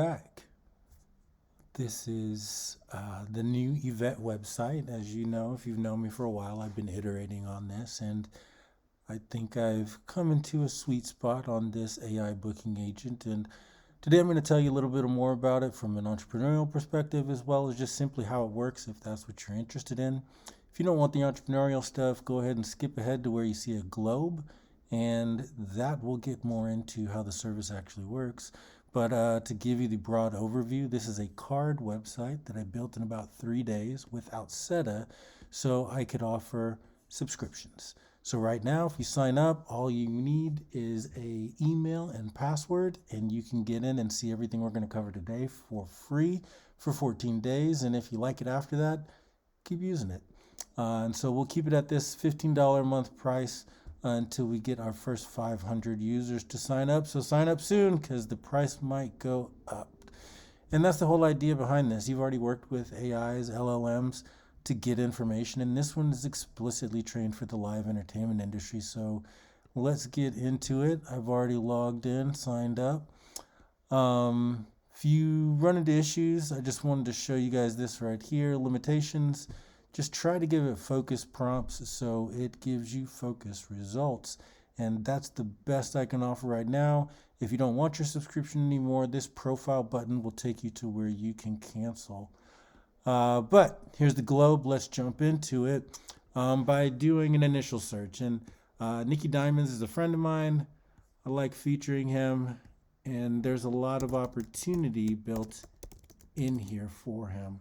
Back. This is the new EEVET website. As you know, if you've known me for a while, I've been iterating on this, and I think I've come into a sweet spot on this AI booking agent. And today I'm going to tell you a little bit more about it from an entrepreneurial perspective, as well as just simply how it works if that's what you're interested in. If you don't want the entrepreneurial stuff, go ahead and skip ahead to where you see a globe, and that will get more into how the service actually works. But to give you the broad overview, this is a card website that I built in about 3 days without SETA, so I could offer subscriptions. So right now, if you sign up, all you need is a email and password, and you can get in and see everything we're going to cover today for free for 14 days. And if you like it after that, keep using it. And so we'll keep it at this $15 a month price until we get our first 500 users to sign up. So sign up soon because the price might go up. And that's the whole idea behind this. You've already worked with AIs, LLMs to get information, and this one is explicitly trained for the live entertainment industry. So let's get into it. I've already logged in, signed up. If you run into issues, I just wanted to show you guys this right here. Limitations. Just try to give it focus prompts so it gives you focused results. And that's the best I can offer right now. If you don't want your subscription anymore, this profile button will take you to where you can cancel. But here's the globe. Let's jump into it by doing an initial search. And Nicky Diamonds is a friend of mine. I like featuring him. And there's a lot of opportunity built in here for him.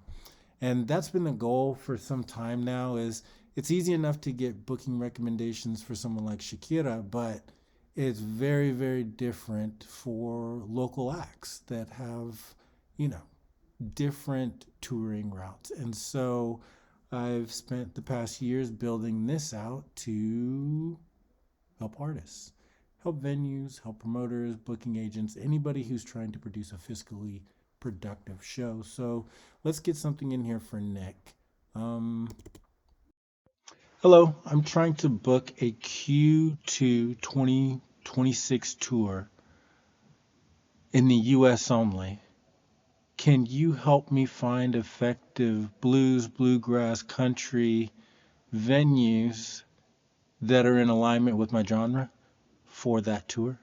And that's been the goal for some time now. Is it's easy enough to get booking recommendations for someone like Shakira, but it's very, very different for local acts that have, different touring routes. And so I've spent the past years building this out to help artists, help venues, help promoters, booking agents, anybody who's trying to produce a fiscally productive show. So let's get something in here for Nick. Hello, I'm trying to book a Q2 2026 tour in the US only. Can you help me find effective blues, bluegrass, country venues that are in alignment with my genre for that tour?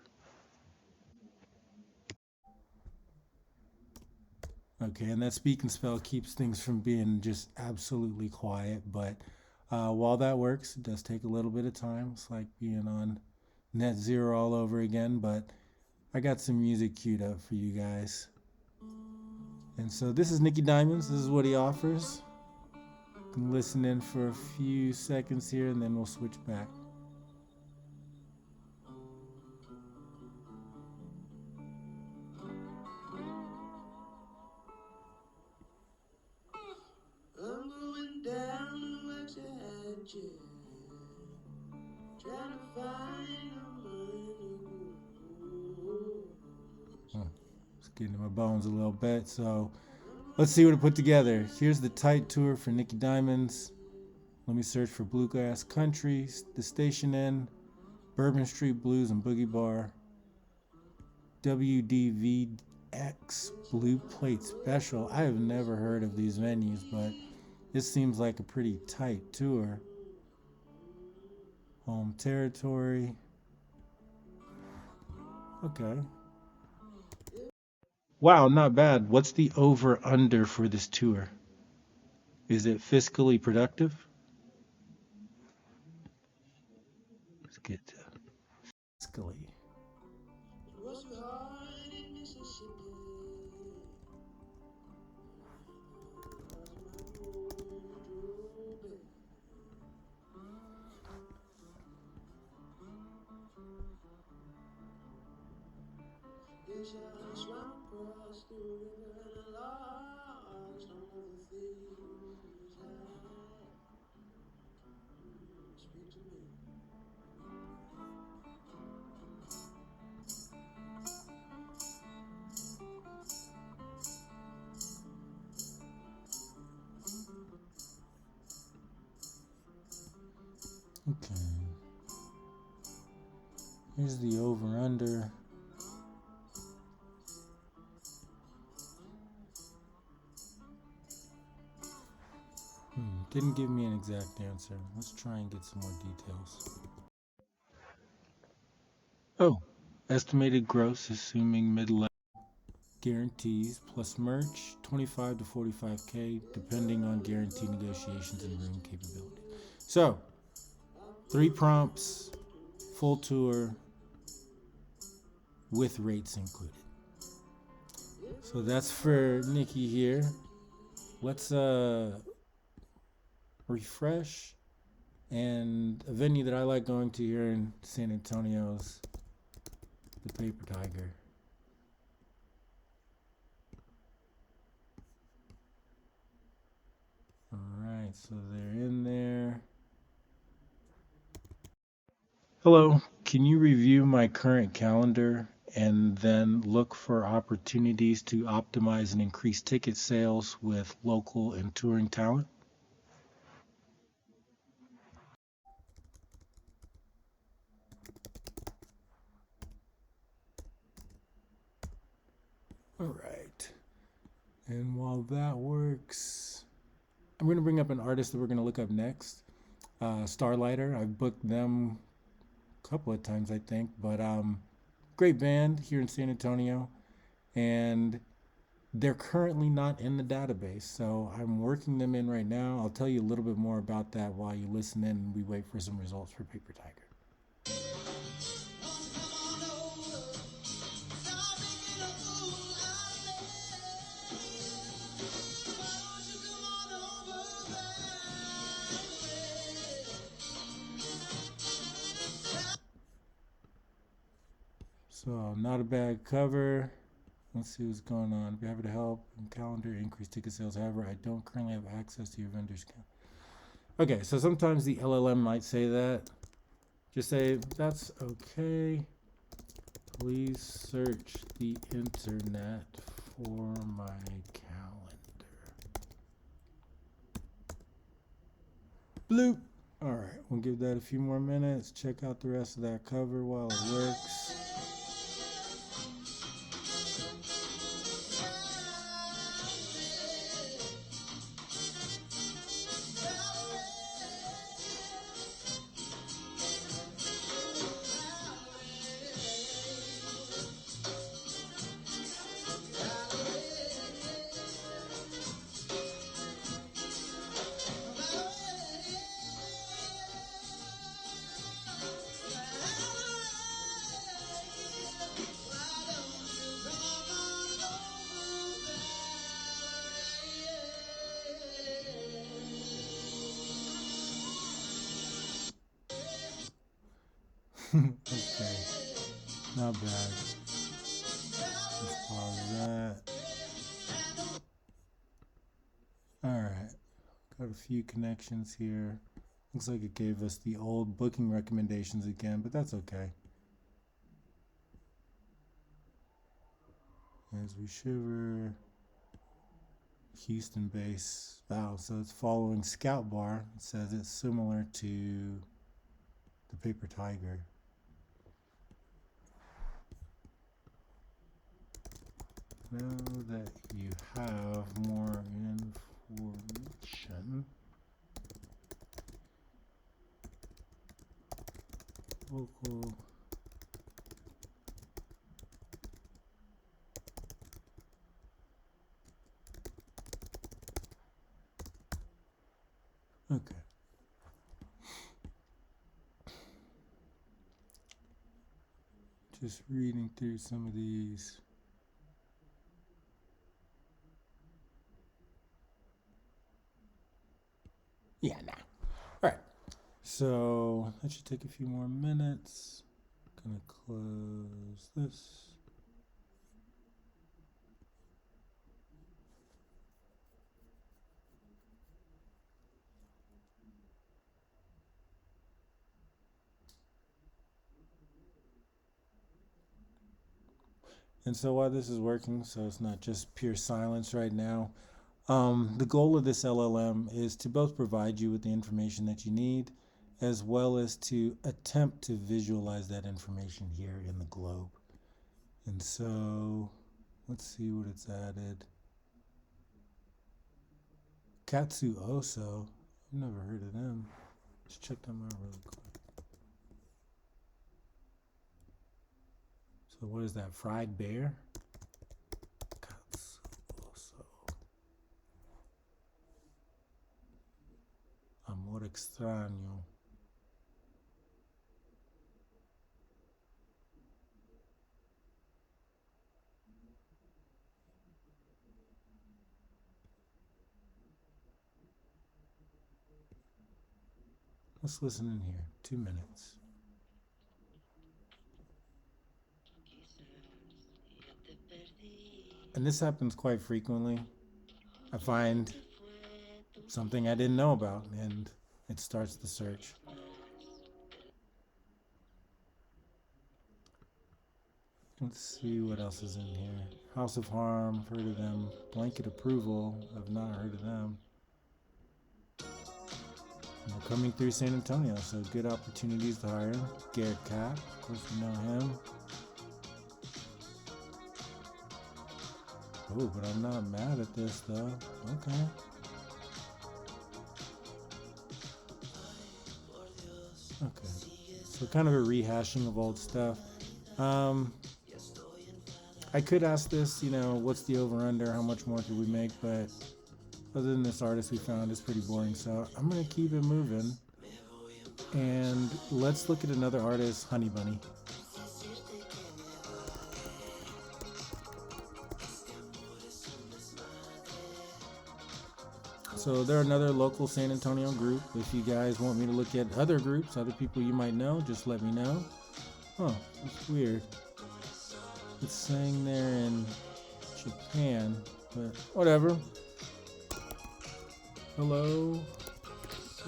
Okay, and that speak and spell keeps things from being just absolutely quiet. But while that works, it does take a little bit of time. It's like being on net zero all over again. But I got some music queued up for you guys. And so this is Nicky Diamonds. This is what he offers. You can listen in for a few seconds here, and then we'll switch back. I'm going down to Waxahachie, trying to find a money. It's getting in my bones a little bit, so let's see what it put together. Here's the tight tour for Nicky Diamonds. Let me search for Bluegrass Country, the Station Inn, Bourbon Street Blues and Boogie Bar, WDVX Blue Plate Special. I have never heard of these venues, but this seems like a pretty tight tour. Home territory. Okay. Wow, not bad. What's the over under for this tour? Is it fiscally productive? Let's get to fiscally. Okay. Here's the over under. Didn't give me an exact answer. Let's try and get some more details. Oh, estimated gross assuming mid-level guarantees plus merch 25 to 45K depending on guarantee negotiations and room capability. So, 3 prompts, full tour with rates included. So that's for Nikki here. Let's refresh. And a venue that I like going to here in San Antonio is the Paper Tiger. All right, so they're in there. Hello, can you review my current calendar and then look for opportunities to optimize and increase ticket sales with local and touring talent? All right. And while that works, I'm going to bring up an artist that we're going to look up next. Starlighter. I've booked them a couple of times, I think, but great band here in San Antonio, and they're currently not in the database, so I'm working them in right now. I'll tell you a little bit more about that while you listen in and we wait for some results for Paper Tiger. So, not a bad cover. Let's see what's going on. Be happy to help. Calendar, increase ticket sales. However, I don't currently have access to your vendor's account. Okay, so sometimes the LLM might say that. Just say, that's okay. Please search the internet for my calendar. Bloop. All right, we'll give that a few more minutes. Check out the rest of that cover while it works. Okay, not bad. Let's pause that. All right, got a few connections here. Looks like it gave us the old booking recommendations again, but that's okay. As we shiver, Houston base. Wow, so it's following Scout Bar. It says it's similar to the Paper Tiger. Now that you have more information, local okay. Just reading through some of these. Yeah, nah. All right. So that should take a few more minutes. Gonna close this. And so while this is working, so it's not just pure silence right now, the goal of this LLM is to both provide you with the information that you need, as well as to attempt to visualize that information here in the globe. And so let's see what it's added. Katsu Oso. I've never heard of them. Let's check them out really quick. So what is that? Fried bear? Amor extraño. Let's listen in here. 2 minutes. And this happens quite frequently. I find something I didn't know about, and it starts the search. Let's see what else is in here. House of Harm, heard of them. Blanket Approval, I've not heard of them. And they're coming through San Antonio, so good opportunities to hire. Garrett Cap, of course we know him. Oh, but I'm not mad at this though. Okay. Okay. So kind of a rehashing of old stuff. I could ask this, what's the over-under? How much more could we make? But other than this artist we found, it's pretty boring. So I'm going to keep it moving. And let's look at another artist, Honey Bunny. So they're another local San Antonio group. If you guys want me to look at other groups, other people you might know, just let me know. Huh, that's weird. It's saying they're in Japan, but whatever. Hello,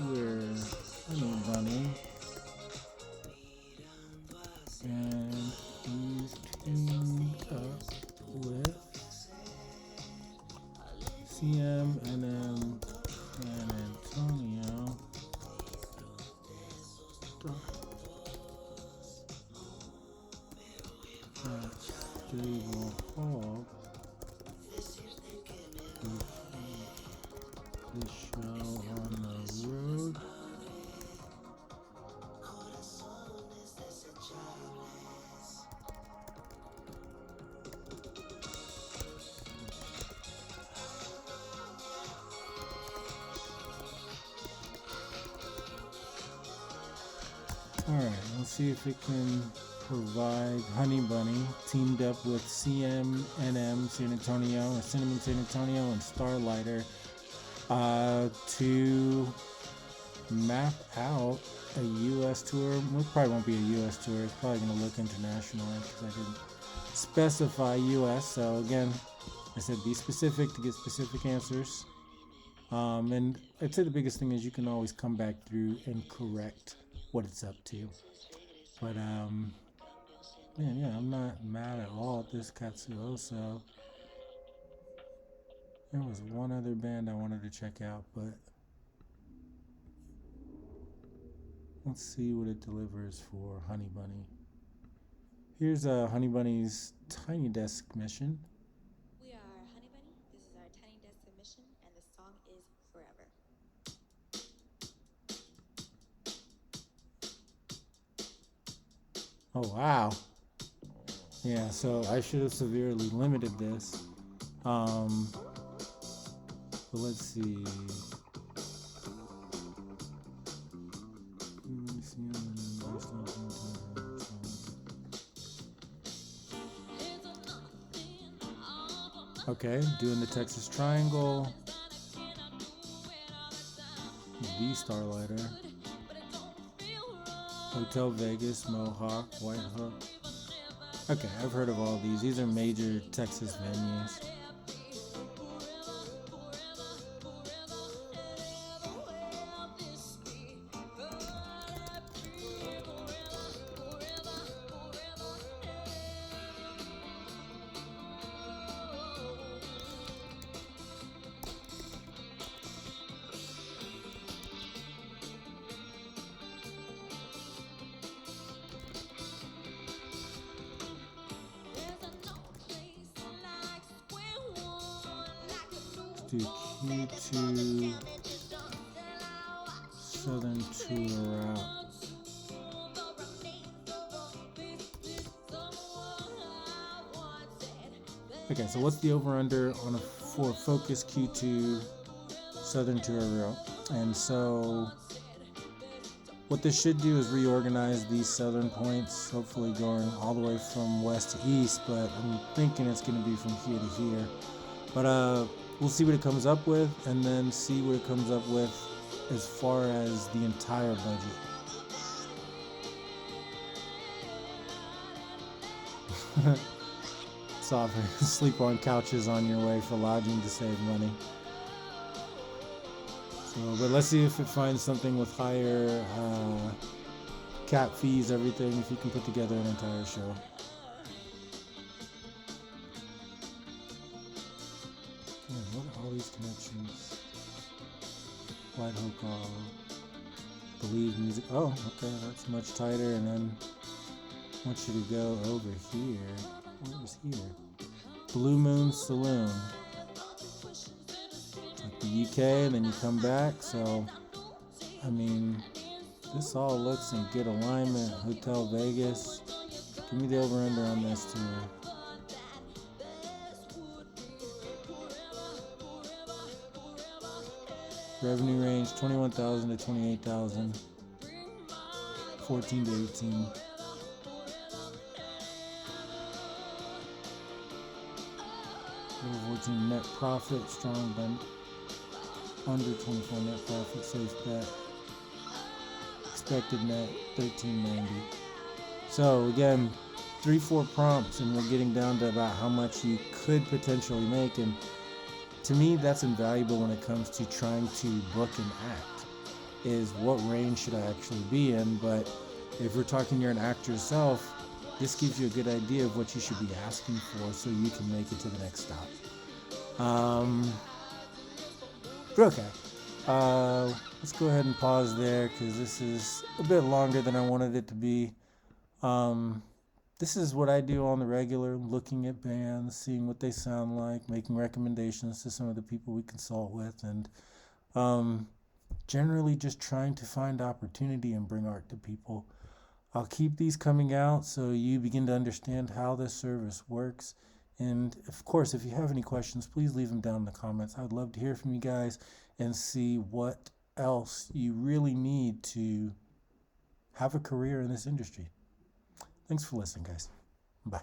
we're Honey Bunny, and he's teamed up with CMNM San Antonio. Stable Hall. This show on the road. Alright, let's see if it can provide. Honey Bunny teamed up with CMNM San Antonio, or Cinnamon San Antonio, and Starlighter to map out a U.S. tour. It probably won't be a U.S. tour. It's probably going to look international because I didn't specify U.S. So again, I said be specific to get specific answers. And I'd say the biggest thing is you can always come back through and correct what it's up to. But yeah, I'm not mad at all at this Katsuoso. There was one other band I wanted to check out, but let's see what it delivers for Honey Bunny. Here's Honey Bunny's Tiny Desk mission. We are Honey Bunny. This is our Tiny Desk submission, and the song is Forever. Oh, wow. Yeah, so I should have severely limited this. But let's see. Okay, doing the Texas Triangle. The Starlighter. Hotel Vegas, Mohawk, White Hook. Okay, I've heard of all these. These are major Texas venues. Do Q2. Southern tour route. Okay, so what's the over-under for Focus Q2 Southern tour route? And so what this should do is reorganize these southern points, hopefully going all the way from west to east, but I'm thinking it's going to be from here to here. But we'll see what it comes up with, and then see what it comes up with as far as the entire budget. It's often sleep on couches on your way for lodging to save money. So, but let's see if it finds something with higher cap fees, everything, if you can put together an entire show. Man, what are all these connections? White Hook, Believe Music. Oh, okay, that's much tighter. And then I want you to go over here. What was here? Blue Moon Saloon. Like the UK, and then you come back. So, I mean, this all looks in good alignment. Hotel Vegas. Give me the over-under on this tour. Revenue range 21,000 to 28,000. 14 to 18. 14 net profit, strong bend. Under 24 net profit, safe bet. Expected net 1390. So again, 3-4 prompts, and we're getting down to about how much you could potentially make. And to me, that's invaluable when it comes to trying to book an act, is what range should I actually be in. But if we're talking you're an actor yourself, this gives you a good idea of what you should be asking for so you can make it to the next stop. Okay. Let's go ahead and pause there because this is a bit longer than I wanted it to be. This is what I do on the regular, looking at bands, seeing what they sound like, making recommendations to some of the people we consult with, and generally just trying to find opportunity and bring art to people. I'll keep these coming out so you begin to understand how this service works. And of course, if you have any questions, please leave them down in the comments. I'd love to hear from you guys and see what else you really need to have a career in this industry. Thanks for listening, guys. Bye.